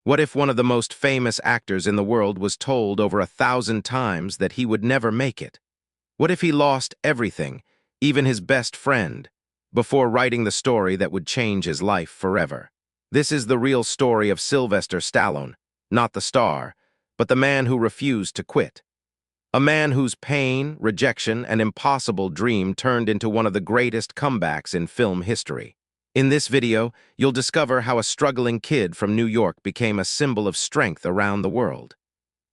What if one of the most famous actors in the world was told over 1,000 times that he would never make it? What if he lost everything, even his best friend, before writing the story that would change his life forever? This is the real story of Sylvester Stallone, not the star, but the man who refused to quit. A man whose pain, rejection, and impossible dream turned into one of the greatest comebacks in film history. In this video, you'll discover how a struggling kid from New York became a symbol of strength around the world.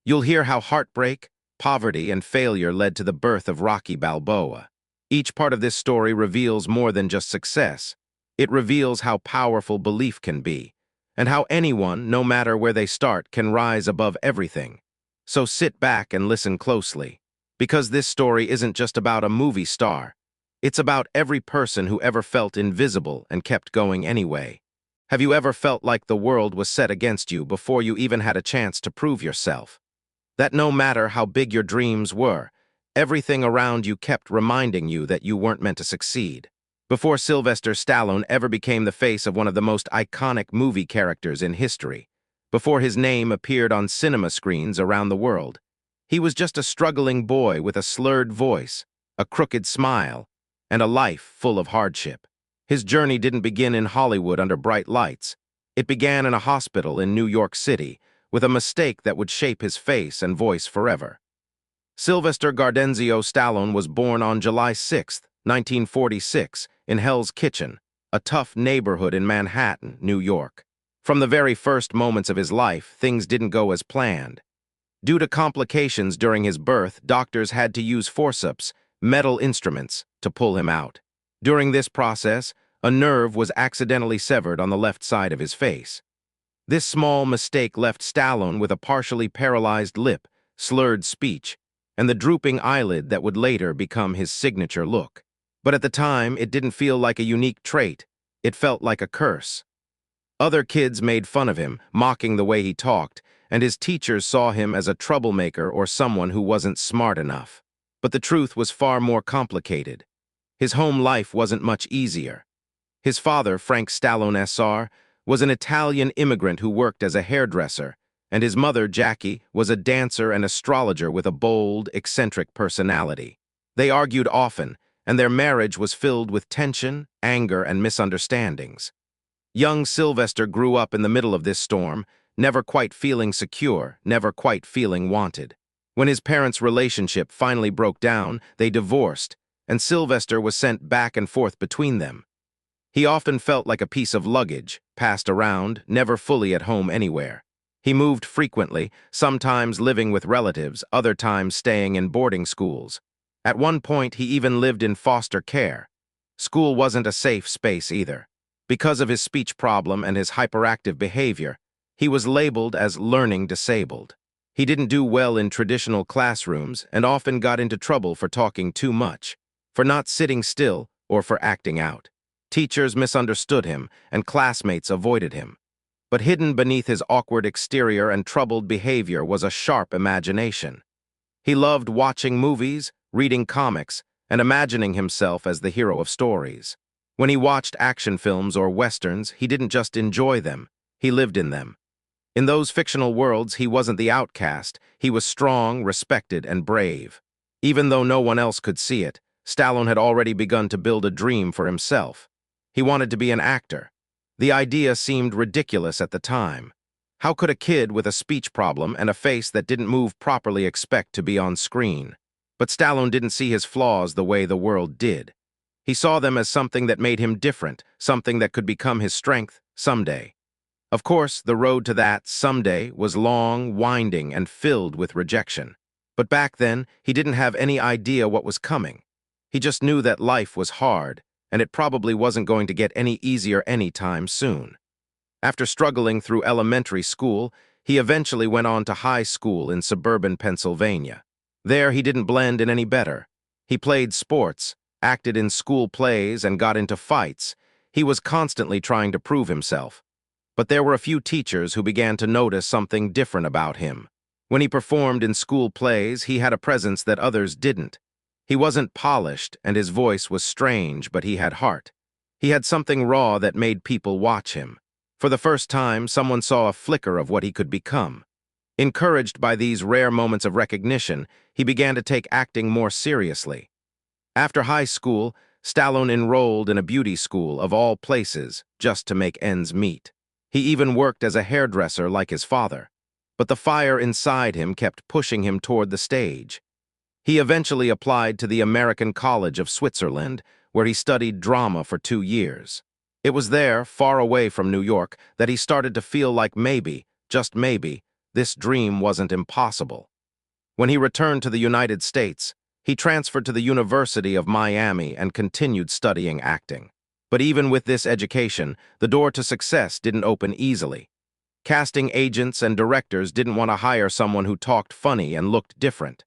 You'll hear how heartbreak, poverty, and failure led to the birth of Rocky Balboa. Each part of this story reveals more than just success. It reveals how powerful belief can be, and how anyone, no matter where they start, can rise above everything. So sit back and listen closely, because this story isn't just about a movie star. It's about every person who ever felt invisible and kept going anyway. Have you ever felt like the world was set against you before you even had a chance to prove yourself? That no matter how big your dreams were, everything around you kept reminding you that you weren't meant to succeed. Before Sylvester Stallone ever became the face of one of the most iconic movie characters in history, before his name appeared on cinema screens around the world, he was just a struggling boy with a slurred voice, a crooked smile, and a life full of hardship. His journey didn't begin in Hollywood under bright lights. It began in a hospital in New York City, with a mistake that would shape his face and voice forever. Sylvester Gardenzio Stallone was born on July 6, 1946, in Hell's Kitchen, a tough neighborhood in Manhattan, New York. From the very first moments of his life, things didn't go as planned. Due to complications during his birth, doctors had to use forceps, metal instruments, to pull him out. During this process, a nerve was accidentally severed on the left side of his face. This small mistake left Stallone with a partially paralyzed lip, slurred speech, and the drooping eyelid that would later become his signature look. But at the time, it didn't feel like a unique trait. It felt like a curse. Other kids made fun of him, mocking the way he talked, and his teachers saw him as a troublemaker or someone who wasn't smart enough. But the truth was far more complicated. His home life wasn't much easier. His father, Frank Stallone Sr., was an Italian immigrant who worked as a hairdresser, and his mother, Jackie, was a dancer and astrologer with a bold, eccentric personality. They argued often, and their marriage was filled with tension, anger, and misunderstandings. Young Sylvester grew up in the middle of this storm, never quite feeling secure, never quite feeling wanted. When his parents' relationship finally broke down, they divorced, and Sylvester was sent back and forth between them. He often felt like a piece of luggage, passed around, never fully at home anywhere. He moved frequently, sometimes living with relatives, other times staying in boarding schools. At one point, he even lived in foster care. School wasn't a safe space either. Because of his speech problem and his hyperactive behavior, he was labeled as learning disabled. He didn't do well in traditional classrooms and often got into trouble for talking too much, for not sitting still, or for acting out. Teachers misunderstood him, and classmates avoided him. But hidden beneath his awkward exterior and troubled behavior was a sharp imagination. He loved watching movies, reading comics, and imagining himself as the hero of stories. When he watched action films or westerns, he didn't just enjoy them, he lived in them. In those fictional worlds, he wasn't the outcast, he was strong, respected, and brave. Even though no one else could see it, Stallone had already begun to build a dream for himself. He wanted to be an actor. The idea seemed ridiculous at the time. How could a kid with a speech problem and a face that didn't move properly expect to be on screen? But Stallone didn't see his flaws the way the world did. He saw them as something that made him different, something that could become his strength someday. Of course, the road to that someday was long, winding, and filled with rejection. But back then, he didn't have any idea what was coming. He just knew that life was hard, and it probably wasn't going to get any easier anytime soon. After struggling through elementary school, he eventually went on to high school in suburban Pennsylvania. There, he didn't blend in any better. He played sports, acted in school plays, and got into fights. He was constantly trying to prove himself. But there were a few teachers who began to notice something different about him. When he performed in school plays, he had a presence that others didn't. He wasn't polished, and his voice was strange, but he had heart. He had something raw that made people watch him. For the first time, someone saw a flicker of what he could become. Encouraged by these rare moments of recognition, he began to take acting more seriously. After high school, Stallone enrolled in a beauty school of all places just to make ends meet. He even worked as a hairdresser like his father. But the fire inside him kept pushing him toward the stage. He eventually applied to the American College of Switzerland, where he studied drama for 2 years. It was there, far away from New York, that he started to feel like maybe, just maybe, this dream wasn't impossible. When he returned to the United States, he transferred to the University of Miami and continued studying acting. But even with this education, the door to success didn't open easily. Casting agents and directors didn't want to hire someone who talked funny and looked different.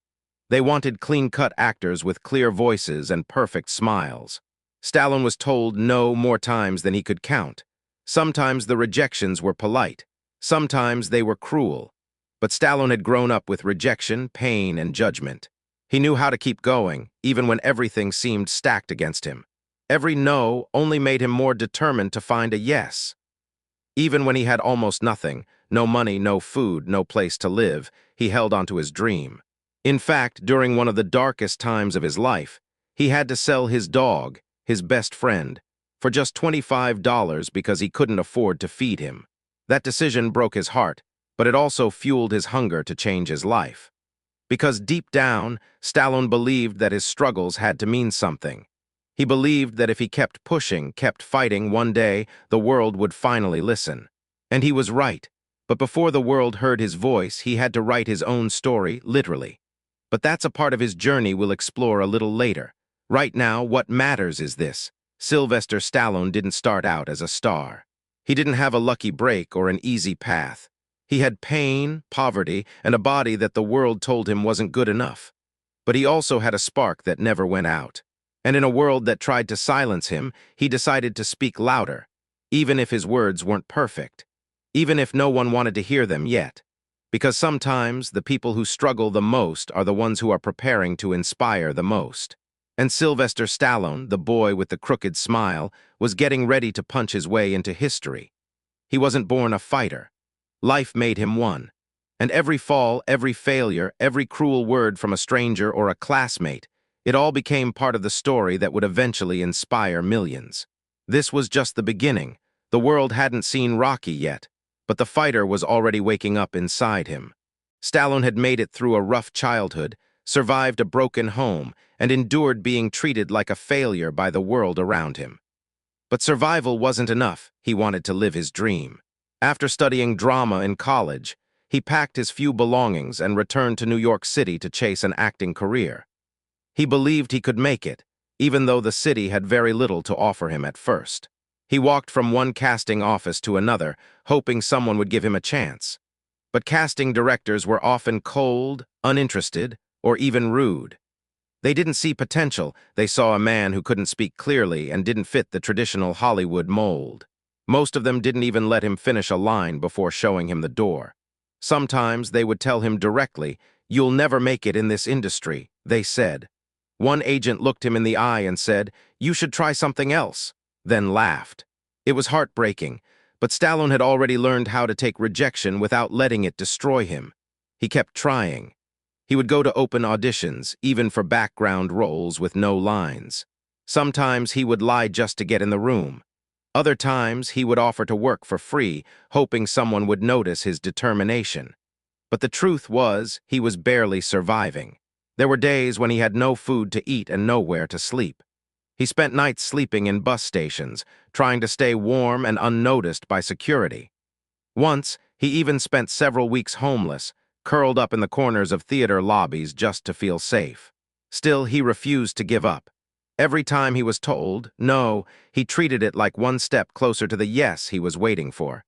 They wanted clean-cut actors with clear voices and perfect smiles. Stallone was told no more times than he could count. Sometimes the rejections were polite. Sometimes they were cruel. But Stallone had grown up with rejection, pain, and judgment. He knew how to keep going, even when everything seemed stacked against him. Every no only made him more determined to find a yes. Even when he had almost nothing, no money, no food, no place to live, he held onto his dream. In fact, during one of the darkest times of his life, he had to sell his dog, his best friend, for just $25 because he couldn't afford to feed him. That decision broke his heart, but it also fueled his hunger to change his life. Because deep down, Stallone believed that his struggles had to mean something. He believed that if he kept pushing, kept fighting, one day, the world would finally listen. And he was right. But before the world heard his voice, he had to write his own story, literally. But that's a part of his journey we'll explore a little later. Right now, what matters is this. Sylvester Stallone didn't start out as a star. He didn't have a lucky break or an easy path. He had pain, poverty, and a body that the world told him wasn't good enough. But he also had a spark that never went out. And in a world that tried to silence him, he decided to speak louder, even if his words weren't perfect, even if no one wanted to hear them yet. Because sometimes the people who struggle the most are the ones who are preparing to inspire the most. And Sylvester Stallone, the boy with the crooked smile, was getting ready to punch his way into history. He wasn't born a fighter. Life made him one. And every fall, every failure, every cruel word from a stranger or a classmate, it all became part of the story that would eventually inspire millions. This was just the beginning. The world hadn't seen Rocky yet, but the fighter was already waking up inside him. Stallone had made it through a rough childhood, survived a broken home, and endured being treated like a failure by the world around him. But survival wasn't enough. He wanted to live his dream. After studying drama in college, he packed his few belongings and returned to New York City to chase an acting career. He believed he could make it, even though the city had very little to offer him at first. He walked from one casting office to another, hoping someone would give him a chance. But casting directors were often cold, uninterested, or even rude. They didn't see potential. They saw a man who couldn't speak clearly and didn't fit the traditional Hollywood mold. Most of them didn't even let him finish a line before showing him the door. Sometimes they would tell him directly, "You'll never make it in this industry," they said. One agent looked him in the eye and said, "You should try something else," then laughed. It was heartbreaking, but Stallone had already learned how to take rejection without letting it destroy him. He kept trying. He would go to open auditions, even for background roles with no lines. Sometimes he would lie just to get in the room. Other times he would offer to work for free, hoping someone would notice his determination. But the truth was, he was barely surviving. There were days when he had no food to eat and nowhere to sleep. He spent nights sleeping in bus stations, trying to stay warm and unnoticed by security. Once, he even spent several weeks homeless, curled up in the corners of theater lobbies just to feel safe. Still, he refused to give up. Every time he was told no, he treated it like one step closer to the yes he was waiting for.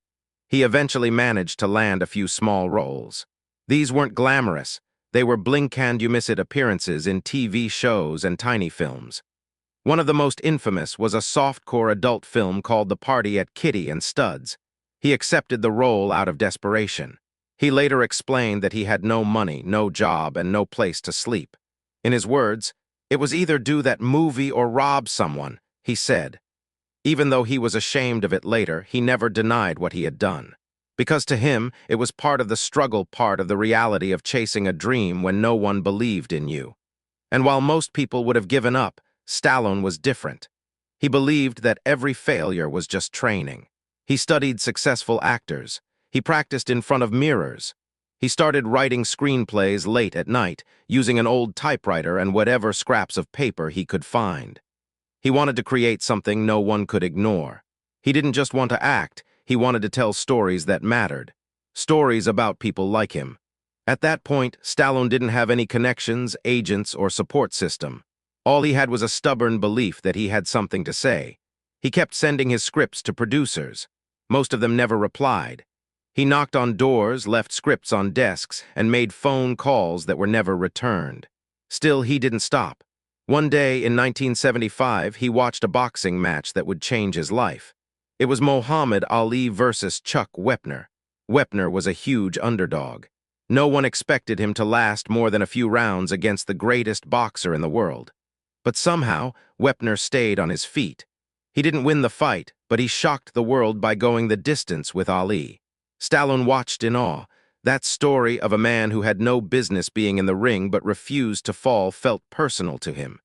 He eventually managed to land a few small roles. These weren't glamorous. They were blink-and-you-miss-it appearances in TV shows and tiny films. One of the most infamous was a softcore adult film called The Party at Kitty and Studs. He accepted the role out of desperation. He later explained that he had no money, no job, and no place to sleep. In his words, "It was either do that movie or rob someone," he said. Even though he was ashamed of it later, he never denied what he had done. Because to him, it was part of the struggle, part of the reality of chasing a dream when no one believed in you. And while most people would have given up, Stallone was different. He believed that every failure was just training. He studied successful actors. He practiced in front of mirrors. He started writing screenplays late at night, using an old typewriter and whatever scraps of paper he could find. He wanted to create something no one could ignore. He didn't just want to act, he wanted to tell stories that mattered. Stories about people like him. At that point, Stallone didn't have any connections, agents, or support system. All he had was a stubborn belief that he had something to say. He kept sending his scripts to producers. Most of them never replied. He knocked on doors, left scripts on desks, and made phone calls that were never returned. Still, he didn't stop. One day in 1975, he watched a boxing match that would change his life. It was Muhammad Ali versus Chuck Wepner. Wepner was a huge underdog. No one expected him to last more than a few rounds against the greatest boxer in the world. But somehow, Wepner stayed on his feet. He didn't win the fight, but he shocked the world by going the distance with Ali. Stallone watched in awe. That story of a man who had no business being in the ring but refused to fall felt personal to him.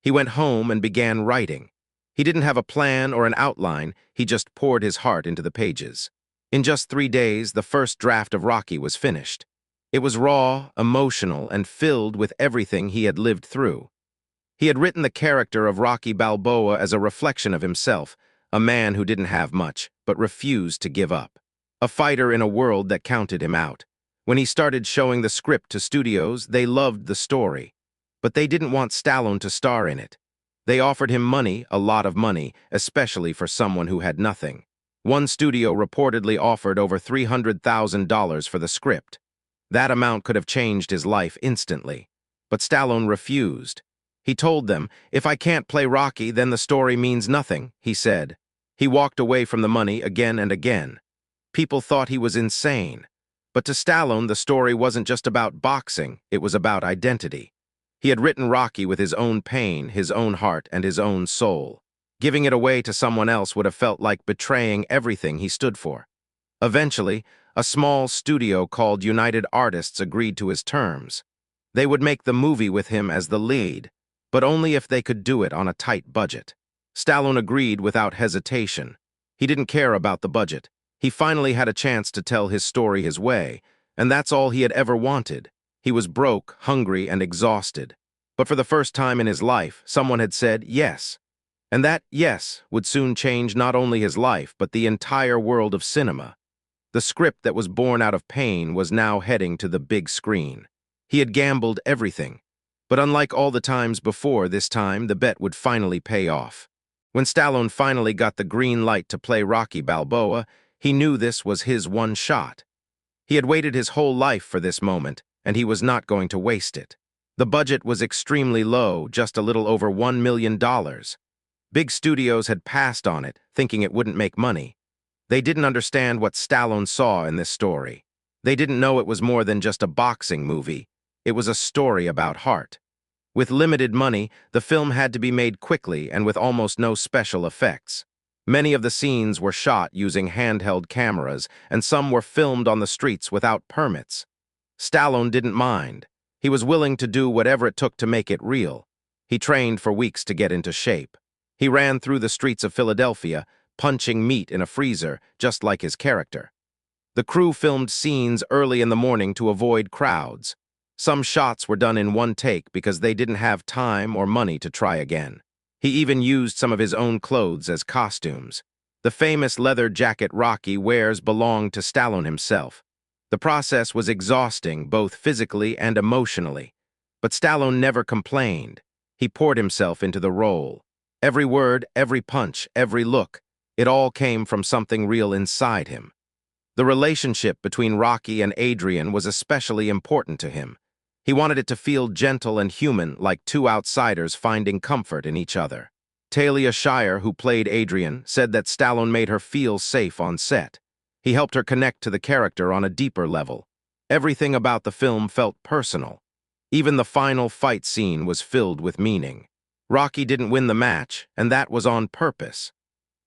He went home and began writing. He didn't have a plan or an outline, he just poured his heart into the pages. In just 3 days, the first draft of Rocky was finished. It was raw, emotional, and filled with everything he had lived through. He had written the character of Rocky Balboa as a reflection of himself, a man who didn't have much, but refused to give up. A fighter in a world that counted him out. When he started showing the script to studios, they loved the story. But they didn't want Stallone to star in it. They offered him money, a lot of money, especially for someone who had nothing. One studio reportedly offered over $300,000 for the script. That amount could have changed his life instantly. But Stallone refused. He told them, "If I can't play Rocky, then the story means nothing," he said. He walked away from the money again and again. People thought he was insane. But to Stallone, the story wasn't just about boxing, it was about identity. He had written Rocky with his own pain, his own heart, and his own soul. Giving it away to someone else would have felt like betraying everything he stood for. Eventually, a small studio called United Artists agreed to his terms. They would make the movie with him as the lead, but only if they could do it on a tight budget. Stallone agreed without hesitation. He didn't care about the budget. He finally had a chance to tell his story his way, and that's all he had ever wanted. He was broke, hungry, and exhausted. But for the first time in his life, someone had said yes. And that yes would soon change not only his life, but the entire world of cinema. The script that was born out of pain was now heading to the big screen. He had gambled everything. But unlike all the times before, this time the bet would finally pay off. When Stallone finally got the green light to play Rocky Balboa, he knew this was his one shot. He had waited his whole life for this moment, and he was not going to waste it. The budget was extremely low, just a little over $1 million. Big studios had passed on it, thinking it wouldn't make money. They didn't understand what Stallone saw in this story. They didn't know it was more than just a boxing movie. It was a story about heart. With limited money, the film had to be made quickly and with almost no special effects. Many of the scenes were shot using handheld cameras, and some were filmed on the streets without permits. Stallone didn't mind. He was willing to do whatever it took to make it real. He trained for weeks to get into shape. He ran through the streets of Philadelphia, punching meat in a freezer, just like his character. The crew filmed scenes early in the morning to avoid crowds. Some shots were done in one take because they didn't have time or money to try again. He even used some of his own clothes as costumes. The famous leather jacket Rocky wears belonged to Stallone himself. The process was exhausting, both physically and emotionally. But Stallone never complained. He poured himself into the role. Every word, every punch, every look, it all came from something real inside him. The relationship between Rocky and Adrian was especially important to him. He wanted it to feel gentle and human, like two outsiders finding comfort in each other. Talia Shire, who played Adrian, said that Stallone made her feel safe on set. He helped her connect to the character on a deeper level. Everything about the film felt personal. Even the final fight scene was filled with meaning. Rocky didn't win the match, and that was on purpose.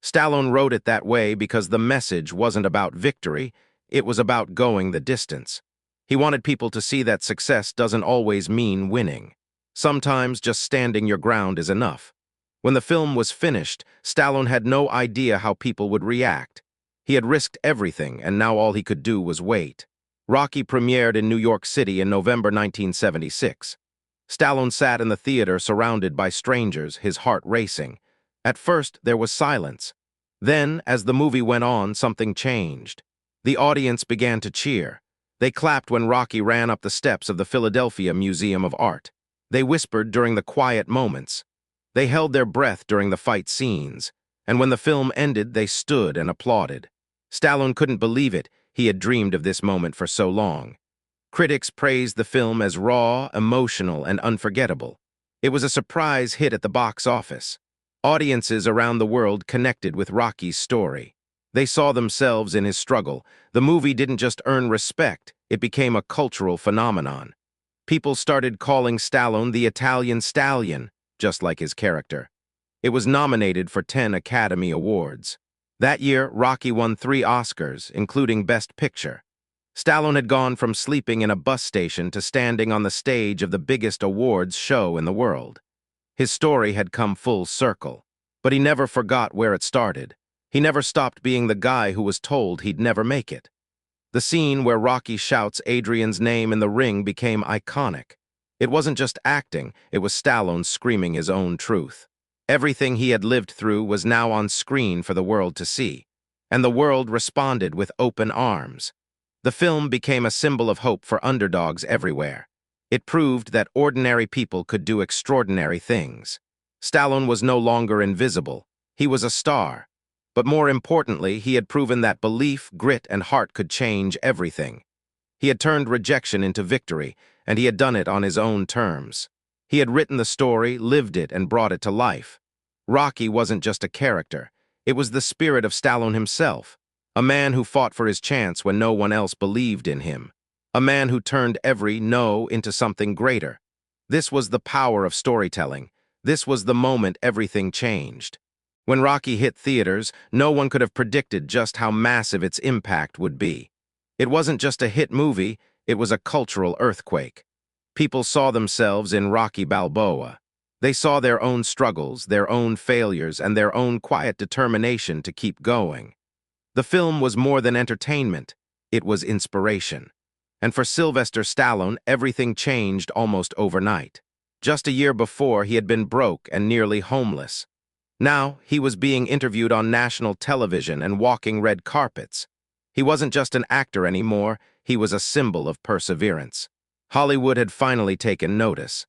Stallone wrote it that way because the message wasn't about victory, it was about going the distance. He wanted people to see that success doesn't always mean winning. Sometimes just standing your ground is enough. When the film was finished, Stallone had no idea how people would react. He had risked everything, and now all he could do was wait. Rocky premiered in New York City in November 1976. Stallone sat in the theater surrounded by strangers, his heart racing. At first, there was silence. Then, as the movie went on, something changed. The audience began to cheer. They clapped when Rocky ran up the steps of the Philadelphia Museum of Art. They whispered during the quiet moments. They held their breath during the fight scenes. And when the film ended, they stood and applauded. Stallone couldn't believe it. He had dreamed of this moment for so long. Critics praised the film as raw, emotional, and unforgettable. It was a surprise hit at the box office. Audiences around the world connected with Rocky's story. They saw themselves in his struggle. The movie didn't just earn respect, it became a cultural phenomenon. People started calling Stallone the Italian Stallion, just like his character. It was nominated for 10 Academy Awards. That year, Rocky won 3 Oscars, including Best Picture. Stallone had gone from sleeping in a bus station to standing on the stage of the biggest awards show in the world. His story had come full circle, but he never forgot where it started. He never stopped being the guy who was told he'd never make it. The scene where Rocky shouts Adrian's name in the ring became iconic. It wasn't just acting, it was Stallone screaming his own truth. Everything he had lived through was now on screen for the world to see, and the world responded with open arms. The film became a symbol of hope for underdogs everywhere. It proved that ordinary people could do extraordinary things. Stallone was no longer invisible. He was a star. But more importantly, he had proven that belief, grit, and heart could change everything. He had turned rejection into victory, and he had done it on his own terms. He had written the story, lived it, and brought it to life. Rocky wasn't just a character. It was the spirit of Stallone himself, a man who fought for his chance when no one else believed in him, a man who turned every no into something greater. This was the power of storytelling. This was the moment everything changed. When Rocky hit theaters, no one could have predicted just how massive its impact would be. It wasn't just a hit movie, it was a cultural earthquake. People saw themselves in Rocky Balboa. They saw their own struggles, their own failures, and their own quiet determination to keep going. The film was more than entertainment, it was inspiration. And for Sylvester Stallone, everything changed almost overnight. Just a year before, he had been broke and nearly homeless. Now, he was being interviewed on national television and walking red carpets. He wasn't just an actor anymore, he was a symbol of perseverance. Hollywood had finally taken notice.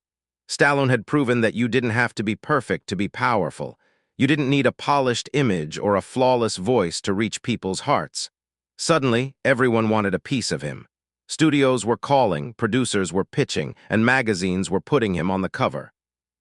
Stallone had proven that you didn't have to be perfect to be powerful. You didn't need a polished image or a flawless voice to reach people's hearts. Suddenly, everyone wanted a piece of him. Studios were calling, producers were pitching, and magazines were putting him on the cover.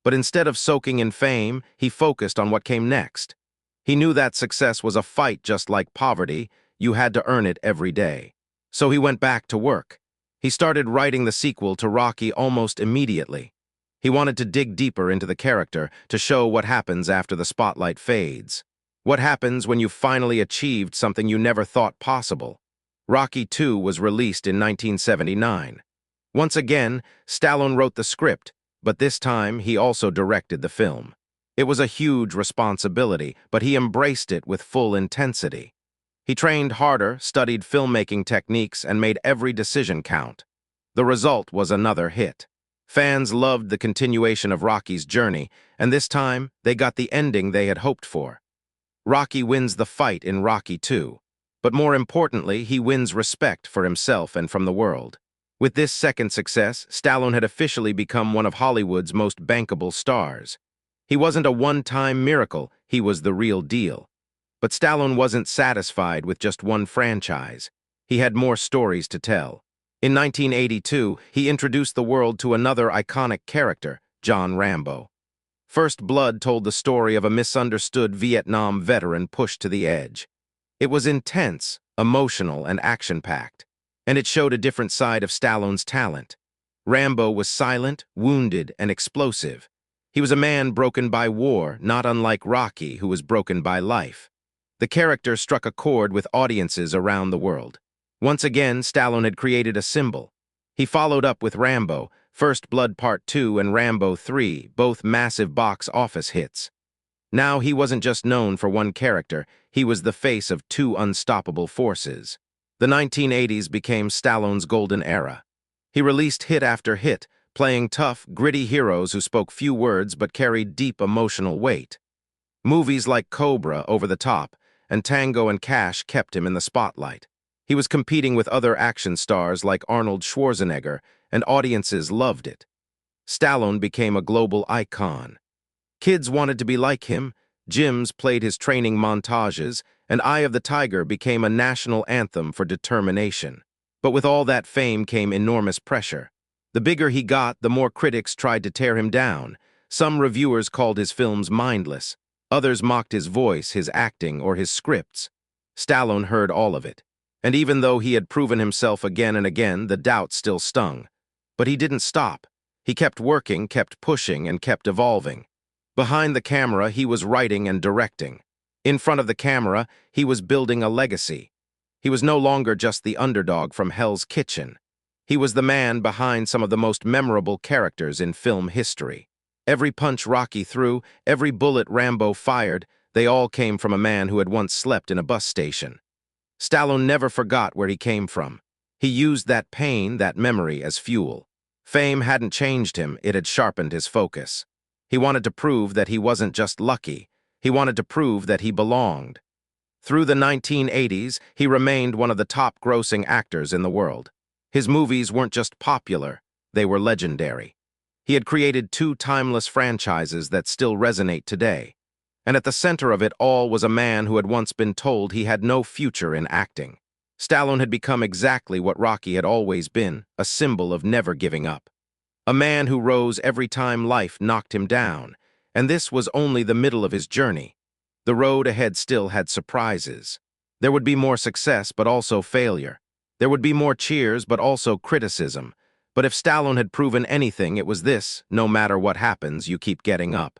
But instead of soaking in fame, he focused on what came next. He knew that success was a fight just like poverty. You had to earn it every day. So he went back to work. He started writing the sequel to Rocky almost immediately. He wanted to dig deeper into the character, to show what happens after the spotlight fades. What happens when you finally achieved something you never thought possible. Rocky II was released in 1979. Once again, Stallone wrote the script, but this time he also directed the film. It was a huge responsibility, but he embraced it with full intensity. He trained harder, studied filmmaking techniques, and made every decision count. The result was another hit. Fans loved the continuation of Rocky's journey, and this time they got the ending they had hoped for. Rocky wins the fight in Rocky II, but more importantly, he wins respect for himself and from the world. With this second success, Stallone had officially become one of Hollywood's most bankable stars. He wasn't a one-time miracle, he was the real deal. But Stallone wasn't satisfied with just one franchise. He had more stories to tell. In 1982, he introduced the world to another iconic character, John Rambo. First Blood told the story of a misunderstood Vietnam veteran pushed to the edge. It was intense, emotional, and action-packed, and it showed a different side of Stallone's talent. Rambo was silent, wounded, and explosive. He was a man broken by war, not unlike Rocky, who was broken by life. The character struck a chord with audiences around the world. Once again, Stallone had created a symbol. He followed up with Rambo, First Blood Part 2 and Rambo 3, both massive box office hits. Now he wasn't just known for one character, he was the face of two unstoppable forces. The 1980s became Stallone's golden era. He released hit after hit, playing tough, gritty heroes who spoke few words but carried deep emotional weight. Movies like Cobra, Over the Top, and Tango and Cash kept him in the spotlight. He was competing with other action stars like Arnold Schwarzenegger, and audiences loved it. Stallone became a global icon. Kids wanted to be like him, gyms played his training montages, and Eye of the Tiger became a national anthem for determination. But with all that fame came enormous pressure. The bigger he got, the more critics tried to tear him down. Some reviewers called his films mindless. Others mocked his voice, his acting, or his scripts. Stallone heard all of it. And even though he had proven himself again and again, the doubt still stung. But he didn't stop. He kept working, kept pushing, and kept evolving. Behind the camera, he was writing and directing. In front of the camera, he was building a legacy. He was no longer just the underdog from Hell's Kitchen. He was the man behind some of the most memorable characters in film history. Every punch Rocky threw, every bullet Rambo fired, they all came from a man who had once slept in a bus station. Stallone never forgot where he came from. He used that pain, that memory, as fuel. Fame hadn't changed him, it had sharpened his focus. He wanted to prove that he wasn't just lucky. He wanted to prove that he belonged. Through the 1980s, he remained one of the top-grossing actors in the world. His movies weren't just popular, they were legendary. He had created two timeless franchises that still resonate today. And at the center of it all was a man who had once been told he had no future in acting. Stallone had become exactly what Rocky had always been, a symbol of never giving up. A man who rose every time life knocked him down, and this was only the middle of his journey. The road ahead still had surprises. There would be more success, but also failure. There would be more cheers, but also criticism. But if Stallone had proven anything, it was this: no matter what happens, you keep getting up.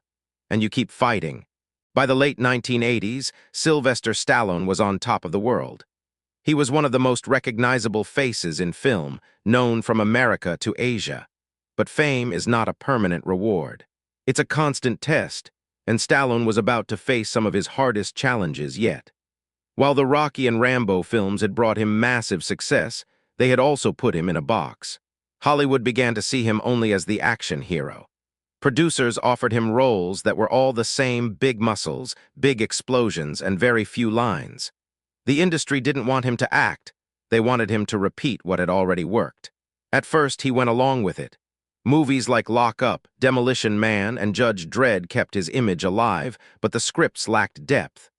And you keep fighting. By the late 1980s, Sylvester Stallone was on top of the world. He was one of the most recognizable faces in film, known from America to Asia. But fame is not a permanent reward. It's a constant test, and Stallone was about to face some of his hardest challenges yet. While the Rocky and Rambo films had brought him massive success, they had also put him in a box. Hollywood began to see him only as the action hero. Producers offered him roles that were all the same: big muscles, big explosions, and very few lines. The industry didn't want him to act. They wanted him to repeat what had already worked. At first, he went along with it. Movies like Lock Up, Demolition Man, and Judge Dredd kept his image alive, but the scripts lacked depth.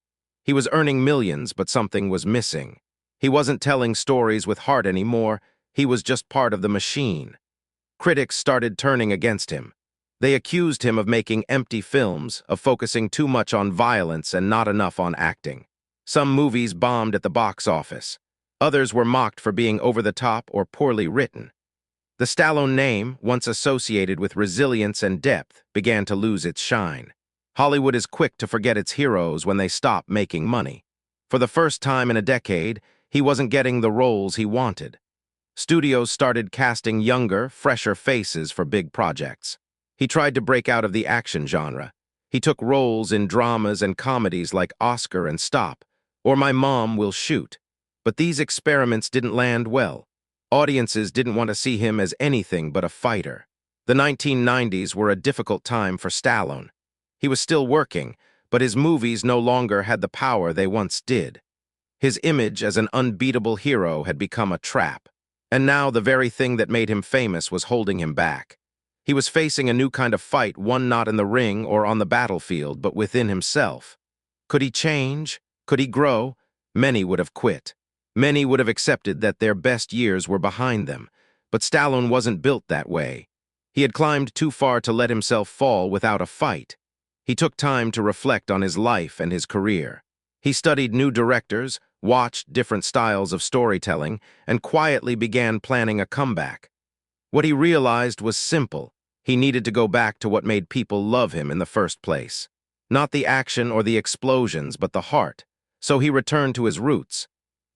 He was earning millions, but something was missing. He wasn't telling stories with heart anymore. He was just part of the machine. Critics started turning against him. They accused him of making empty films, of focusing too much on violence and not enough on acting. Some movies bombed at the box office. Others were mocked for being over the top or poorly written. The Stallone name, once associated with resilience and depth, began to lose its shine. Hollywood is quick to forget its heroes when they stop making money. For the first time in a decade, he wasn't getting the roles he wanted. Studios started casting younger, fresher faces for big projects. He tried to break out of the action genre. He took roles in dramas and comedies like Oscar and Stop, or My Mom Will Shoot. But these experiments didn't land well. Audiences didn't want to see him as anything but a fighter. The 1990s were a difficult time for Stallone. He was still working, but his movies no longer had the power they once did. His image as an unbeatable hero had become a trap. And now the very thing that made him famous was holding him back. He was facing a new kind of fight, one not in the ring or on the battlefield, but within himself. Could he change? Could he grow? Many would have quit. Many would have accepted that their best years were behind them. But Stallone wasn't built that way. He had climbed too far to let himself fall without a fight. He took time to reflect on his life and his career. He studied new directors, watched different styles of storytelling, and quietly began planning a comeback. What he realized was simple. He needed to go back to what made people love him in the first place. Not the action or the explosions, but the heart. So he returned to his roots.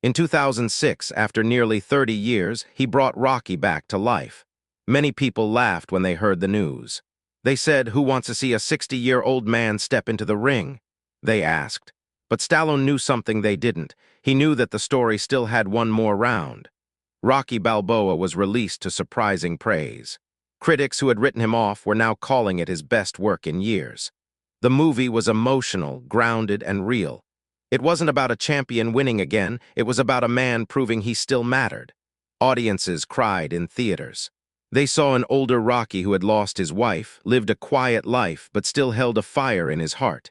In 2006, after nearly 30 years, he brought Rocky back to life. Many people laughed when they heard the news. They said, "Who wants to see a 60-year-old man step into the ring?" They asked. But Stallone knew something they didn't. He knew that the story still had one more round. Rocky Balboa was released to surprising praise. Critics who had written him off were now calling it his best work in years. The movie was emotional, grounded, and real. It wasn't about a champion winning again, it was about a man proving he still mattered. Audiences cried in theaters. They saw an older Rocky who had lost his wife, lived a quiet life, but still held a fire in his heart.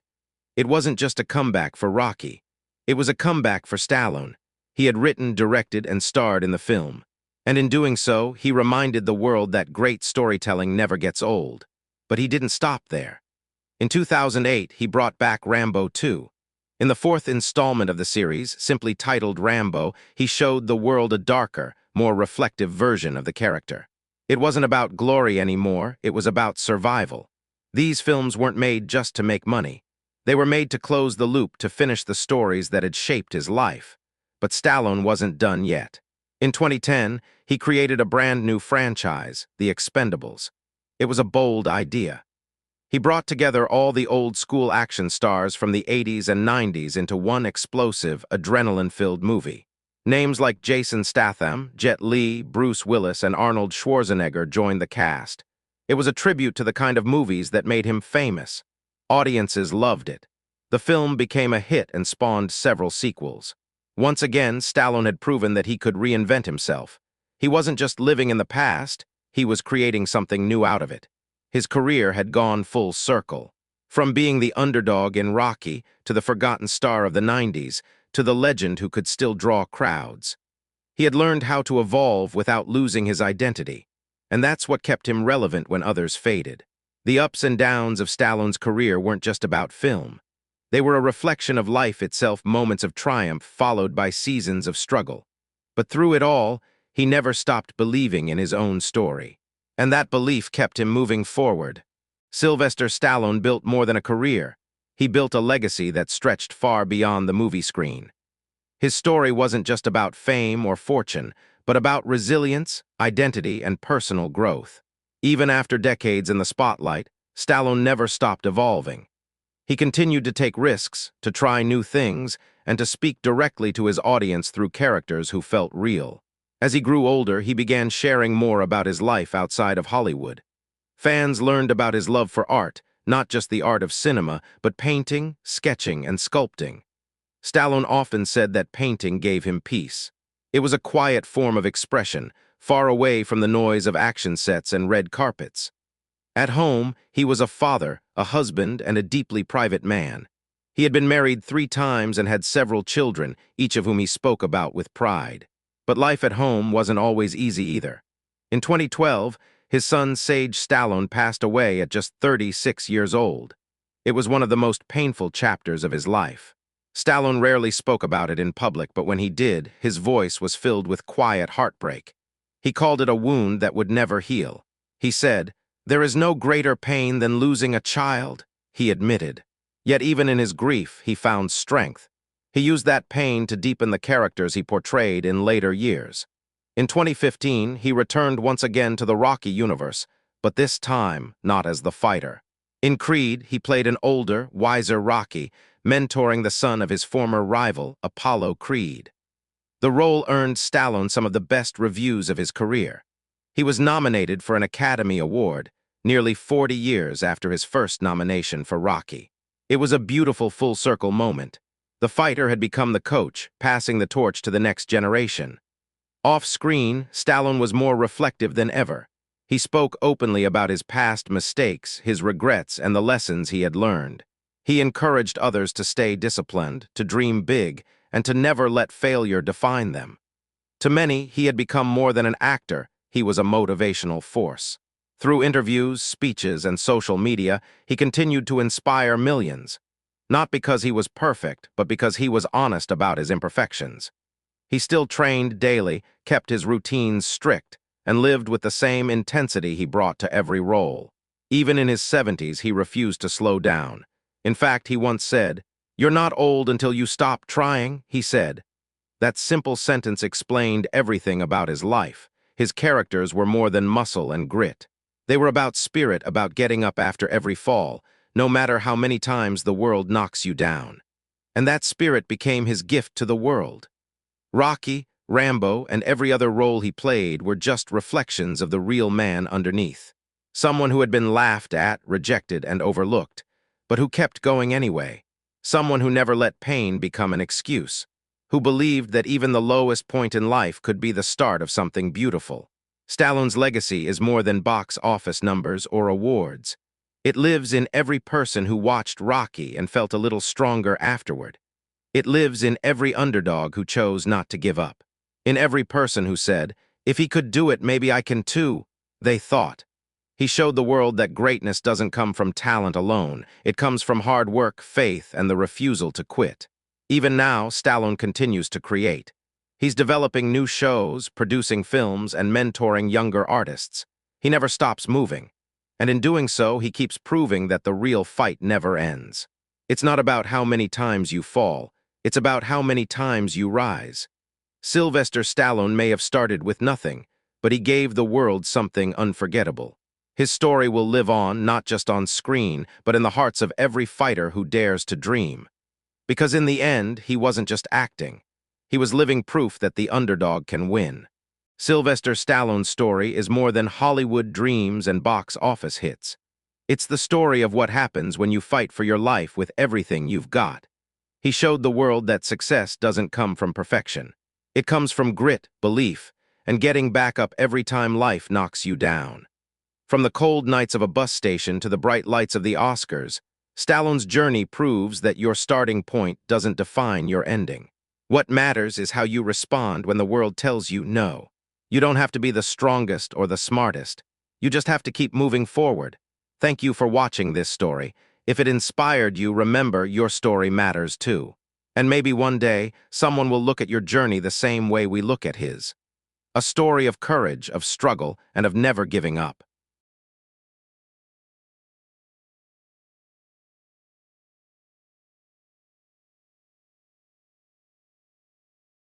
It wasn't just a comeback for Rocky. It was a comeback for Stallone. He had written, directed, and starred in the film. And in doing so, he reminded the world that great storytelling never gets old. But he didn't stop there. In 2008, he brought back Rambo 2. In the fourth installment of the series, simply titled Rambo, he showed the world a darker, more reflective version of the character. It wasn't about glory anymore, it was about survival. These films weren't made just to make money. They were made to close the loop, to finish the stories that had shaped his life. But Stallone wasn't done yet. In 2010, he created a brand new franchise, The Expendables. It was a bold idea. He brought together all the old-school action stars from the 80s and 90s into one explosive, adrenaline-filled movie. Names like Jason Statham, Jet Li, Bruce Willis, and Arnold Schwarzenegger joined the cast. It was a tribute to the kind of movies that made him famous. Audiences loved it. The film became a hit and spawned several sequels. Once again, Stallone had proven that he could reinvent himself. He wasn't just living in the past, he was creating something new out of it. His career had gone full circle. From being the underdog in Rocky, to the forgotten star of the 90s, to the legend who could still draw crowds. He had learned how to evolve without losing his identity. And that's what kept him relevant when others faded. The ups and downs of Stallone's career weren't just about film. They were a reflection of life itself, moments of triumph followed by seasons of struggle. But through it all, he never stopped believing in his own story. And that belief kept him moving forward. Sylvester Stallone built more than a career. He built a legacy that stretched far beyond the movie screen. His story wasn't just about fame or fortune, but about resilience, identity, and personal growth. Even after decades in the spotlight, Stallone never stopped evolving. He continued to take risks, to try new things, and to speak directly to his audience through characters who felt real. As he grew older, he began sharing more about his life outside of Hollywood. Fans learned about his love for art, not just the art of cinema, but painting, sketching, and sculpting. Stallone often said that painting gave him peace. It was a quiet form of expression, far away from the noise of action sets and red carpets. At home, he was a father, a husband, and a deeply private man. He had been married 3 times and had several children, each of whom he spoke about with pride. But life at home wasn't always easy either. In 2012, his son Sage Stallone passed away at just 36 years old. It was one of the most painful chapters of his life. Stallone rarely spoke about it in public, but when he did, his voice was filled with quiet heartbreak. He called it a wound that would never heal. He said, "There is no greater pain than losing a child," he admitted. Yet even in his grief, he found strength. He used that pain to deepen the characters he portrayed in later years. In 2015, he returned once again to the Rocky universe, but this time not as the fighter. In Creed, he played an older, wiser Rocky, mentoring the son of his former rival, Apollo Creed. The role earned Stallone some of the best reviews of his career. He was nominated for an Academy Award, nearly 40 years after his first nomination for Rocky. It was a beautiful full-circle moment. The fighter had become the coach, passing the torch to the next generation. Off-screen, Stallone was more reflective than ever. He spoke openly about his past mistakes, his regrets, and the lessons he had learned. He encouraged others to stay disciplined, to dream big, and to never let failure define them. To many, he had become more than an actor, he was a motivational force. Through interviews, speeches, and social media, he continued to inspire millions. Not because he was perfect, but because he was honest about his imperfections. He still trained daily, kept his routines strict, and lived with the same intensity he brought to every role. Even in his 70s, he refused to slow down. In fact, he once said, "You're not old until you stop trying," he said. That simple sentence explained everything about his life. His characters were more than muscle and grit. They were about spirit, about getting up after every fall, no matter how many times the world knocks you down. And that spirit became his gift to the world. Rocky, Rambo, and every other role he played were just reflections of the real man underneath. Someone who had been laughed at, rejected, and overlooked, but who kept going anyway. Someone who never let pain become an excuse, who believed that even the lowest point in life could be the start of something beautiful. Stallone's legacy is more than box office numbers or awards. It lives in every person who watched Rocky and felt a little stronger afterward. It lives in every underdog who chose not to give up. In every person who said, "If he could do it, maybe I can too," they thought. He showed the world that greatness doesn't come from talent alone. It comes from hard work, faith, and the refusal to quit. Even now, Stallone continues to create. He's developing new shows, producing films, and mentoring younger artists. He never stops moving. And in doing so, he keeps proving that the real fight never ends. It's not about how many times you fall. It's about how many times you rise. Sylvester Stallone may have started with nothing, but he gave the world something unforgettable. His story will live on, not just on screen, but in the hearts of every fighter who dares to dream. Because in the end, he wasn't just acting. He was living proof that the underdog can win. Sylvester Stallone's story is more than Hollywood dreams and box office hits. It's the story of what happens when you fight for your life with everything you've got. He showed the world that success doesn't come from perfection. It comes from grit, belief, and getting back up every time life knocks you down. From the cold nights of a bus station to the bright lights of the Oscars, Stallone's journey proves that your starting point doesn't define your ending. What matters is how you respond when the world tells you no. You don't have to be the strongest or the smartest. You just have to keep moving forward. Thank you for watching this story. If it inspired you, remember your story matters too. And maybe one day, someone will look at your journey the same way we look at his. A story of courage, of struggle, and of never giving up.